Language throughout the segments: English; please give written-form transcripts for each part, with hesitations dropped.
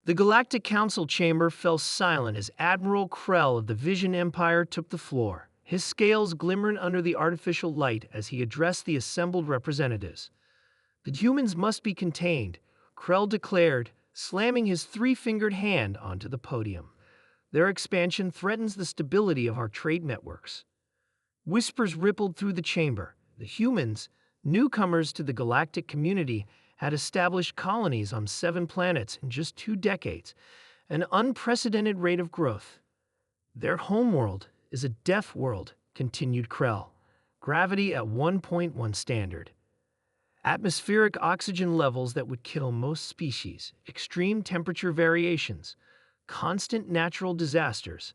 The Galactic Council chamber fell silent as Admiral Krell of the Vision Empire took the floor, his scales glimmering under the artificial light as he addressed the assembled representatives. "The humans must be contained," Krell declared, slamming his three-fingered hand onto the podium. "Their expansion threatens the stability of our trade networks." Whispers rippled through the chamber. The humans, newcomers to the galactic community, had established colonies on 7 planets in just 2 decades, an unprecedented rate of growth. "Their homeworld is a death world," continued Krell. "Gravity at 1.1 standard. Atmospheric oxygen levels that would kill most species, extreme temperature variations, constant natural disasters.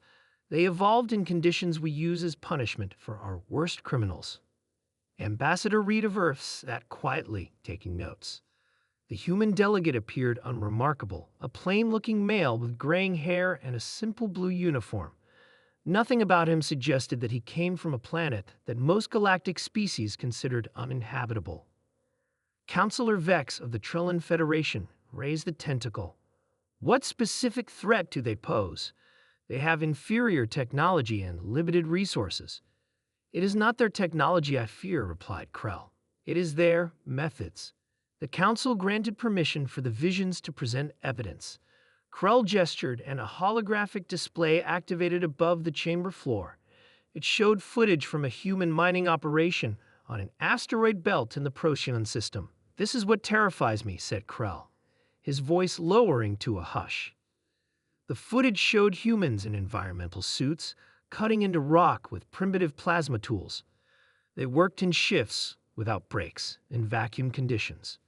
They evolved in conditions we use as punishment for our worst criminals." Ambassador Reed of Earth sat quietly, taking notes. The human delegate appeared unremarkable, a plain-looking male with graying hair and a simple blue uniform. Nothing about him suggested that he came from a planet that most galactic species considered uninhabitable. Counselor Vex of the Trillion Federation raised the tentacle. "What specific threat do they pose? They have inferior technology and limited resources." "It is not their technology I fear," replied Krell. "It is their methods." The council granted permission for the visions to present evidence. Krell gestured, and a holographic display activated above the chamber floor. It showed footage from a human mining operation on an asteroid belt in the Procyon system. "This is what terrifies me," said Krell, his voice lowering to a hush. The footage showed humans in environmental suits, cutting into rock with primitive plasma tools. They worked in shifts, without breaks, in vacuum conditions.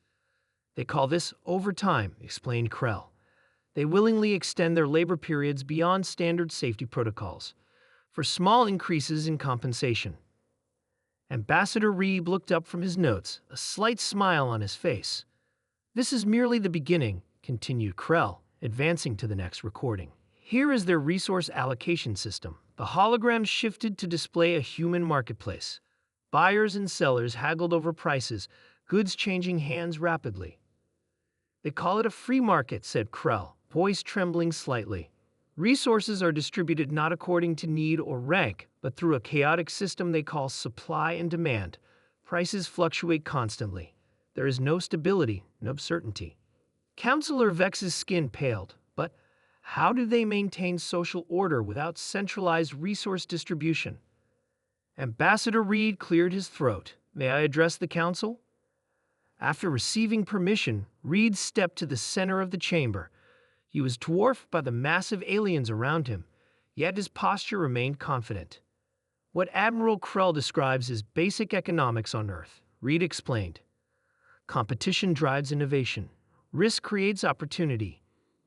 "They call this overtime," explained Krell. "They willingly extend their labor periods beyond standard safety protocols, for small increases in compensation." Ambassador Reeb looked up from his notes, a slight smile on his face. "This is merely the beginning," continued Krell, advancing to the next recording. "Here is their resource allocation system." The hologram shifted to display a human marketplace. Buyers and sellers haggled over prices, goods changing hands rapidly. "They call it a free market," said Krell, voice trembling slightly. "Resources are distributed not according to need or rank, but through a chaotic system they call supply and demand. Prices fluctuate constantly. There is no stability, no certainty." Counselor Vex's skin paled. "But how do they maintain social order without centralized resource distribution?" Ambassador Reed cleared his throat. "May I address the council?" After receiving permission, Reed stepped to the center of the chamber. He was dwarfed by the massive aliens around him, yet his posture remained confident. "What Admiral Krell describes as basic economics on Earth," Reed explained. "Competition drives innovation. Risk creates opportunity.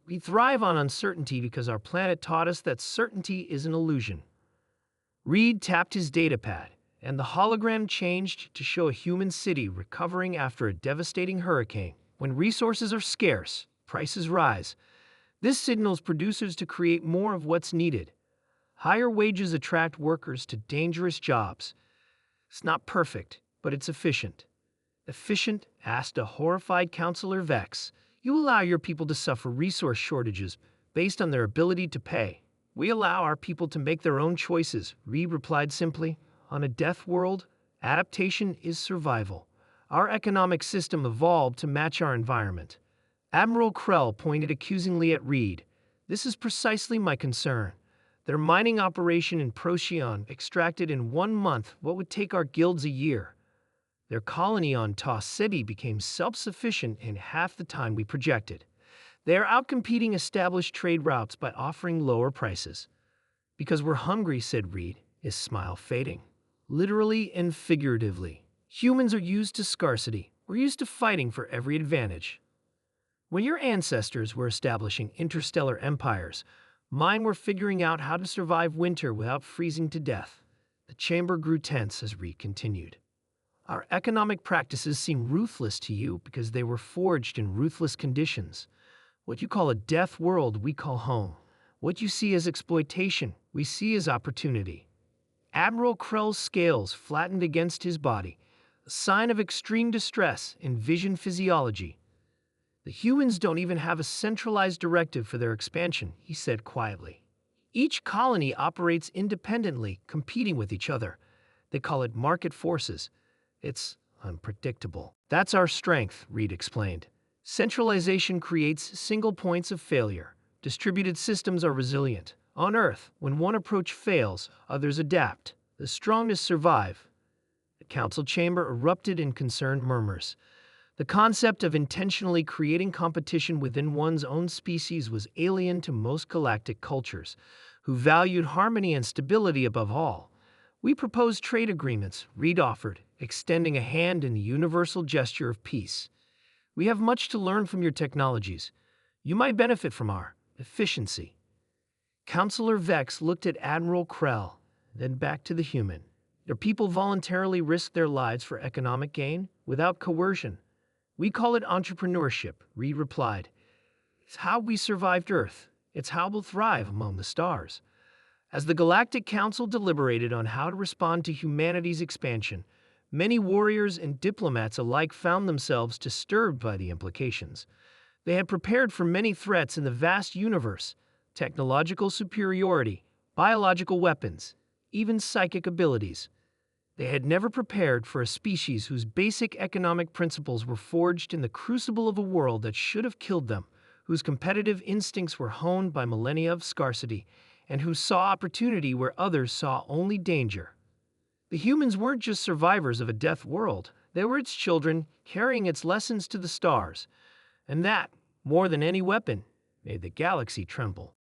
We thrive on uncertainty because our planet taught us that certainty is an illusion." Reed tapped his datapad, and the hologram changed to show a human city recovering after a devastating hurricane. When resources are scarce, prices rise. This signals producers to create more of what's needed. Higher wages attract workers to dangerous jobs. "It's not perfect, but it's efficient." "Efficient?" asked a horrified Counselor Vex. "You allow your people to suffer resource shortages based on their ability to pay." "We allow our people to make their own choices," Reed replied simply. "On a death world, adaptation is survival. Our economic system evolved to match our environment." Admiral Krell pointed accusingly at Reed. "This is precisely my concern. Their mining operation in Procyon extracted in 1 month what would take our guilds a year. Their colony on Ta Cebi became self-sufficient in half the time we projected. They are outcompeting established trade routes by offering lower prices." "Because we're hungry," said Reed, his smile fading. "Literally and figuratively. Humans are used to scarcity. We're used to fighting for every advantage. When your ancestors were establishing interstellar empires, mine were figuring out how to survive winter without freezing to death." The chamber grew tense as Reed continued. "Our economic practices seem ruthless to you because they were forged in ruthless conditions. What you call a death world, we call home. What you see as exploitation, we see as opportunity." Admiral Krell's scales flattened against his body, a sign of extreme distress in vision physiology. The humans don't even have a centralized directive for their expansion, he said quietly. Each colony operates independently, competing with each other. They call it market forces. It's unpredictable. That's our strength, Reed explained. Centralization creates single points of failure. Distributed systems are resilient. On Earth, when one approach fails, others adapt. The strongest survive. The council chamber erupted in concerned murmurs. The concept of intentionally creating competition within one's own species was alien to most galactic cultures, who valued harmony and stability above all. We proposed trade agreements, Reed offered, extending a hand in the universal gesture of peace. We have much to learn from your technologies. You might benefit from our efficiency. Counselor Vex looked at Admiral Krell, then back to the human. Do people voluntarily risk their lives for economic gain, without coercion? We call it entrepreneurship, Reed replied. It's how we survived Earth. It's how we'll thrive among the stars. As the Galactic Council deliberated on how to respond to humanity's expansion, many warriors and diplomats alike found themselves disturbed by the implications. They had prepared for many threats in the vast universe: technological superiority, biological weapons, even psychic abilities. They had never prepared for a species whose basic economic principles were forged in the crucible of a world that should have killed them, whose competitive instincts were honed by millennia of scarcity, and who saw opportunity where others saw only danger. The humans weren't just survivors of a death world, they were its children, carrying its lessons to the stars. And that, more than any weapon, made the galaxy tremble.